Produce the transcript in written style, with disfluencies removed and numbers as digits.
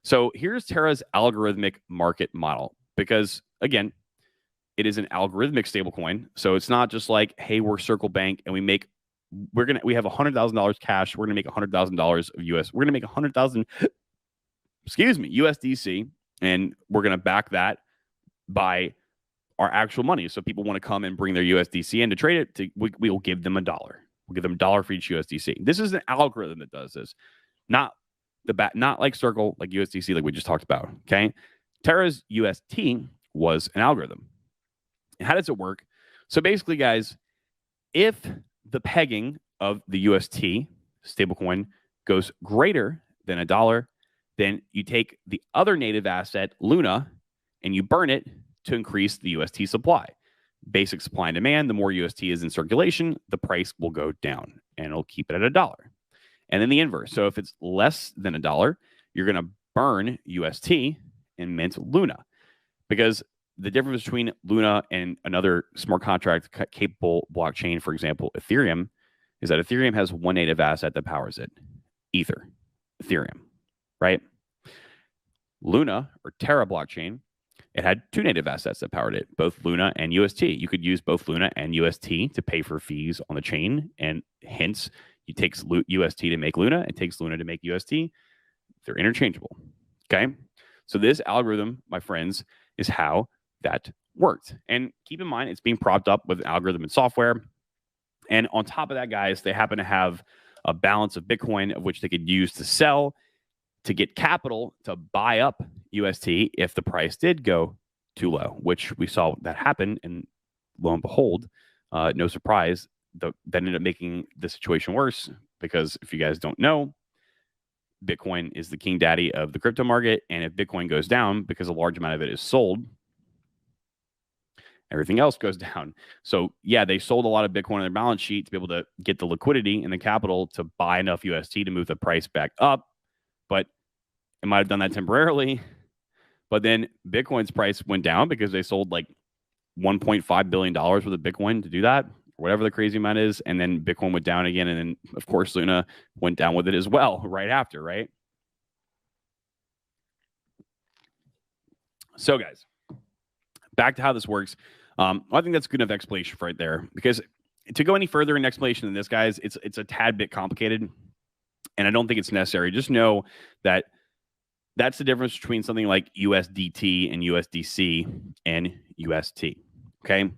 So here's Terra's algorithmic market model, because again, it is an algorithmic stablecoin. So it's not just like, hey, we're Circle Bank and we have $100,000 cash. We're gonna make $100,000 of US. We're gonna make 100,000, USDC, and we're gonna back that by our actual money. So people want to come and bring their USDC in to trade it. We'll give them $1. We'll give them $1 for each USDC. This is an algorithm that does this, not like Circle, like USDC, like we just talked about. Okay, Terra's UST was an algorithm. And how does it work? So basically, guys, if the pegging of the UST stablecoin goes greater than $1, then you take the other native asset, Luna, and you burn it to increase the UST supply. Basic supply and demand, the more UST is in circulation, the price will go down, and it'll keep it at $1. And then the inverse. So if it's less than $1, you're going to burn UST and mint Luna. Because the difference between Luna and another smart contract capable blockchain, for example, Ethereum, is that Ethereum has one native asset that powers it, Ethereum, right? Luna, or Terra blockchain, it had two native assets that powered it, both Luna and UST. You could use both Luna and UST to pay for fees on the chain, and hence it takes UST to make Luna, it takes Luna to make UST. They're interchangeable, okay? So this algorithm, my friends, is how that worked. And keep in mind, it's being propped up with algorithm and software. And on top of that, guys, they happen to have a balance of Bitcoin of which they could use to sell, to get capital to buy up UST if the price did go too low, which we saw that happen. And lo and behold, no surprise, that ended up making the situation worse, because if you guys don't know, Bitcoin is the king daddy of the crypto market. And if Bitcoin goes down, because a large amount of it is sold, everything else goes down. So yeah, they sold a lot of Bitcoin on their balance sheet to be able to get the liquidity and the capital to buy enough UST to move the price back up. But it might have done that temporarily. But then Bitcoin's price went down because they sold like $1.5 billion worth of Bitcoin to do that, or whatever the crazy amount is. And then Bitcoin went down again. And then, of course, Luna went down with it as well right after, right? So, guys, back to how this works. I think that's good enough explanation right there, because to go any further in explanation than this, guys, it's a tad bit complicated, and I don't think it's necessary. Just know that that's the difference between something like USDT and USDC and UST. Okay,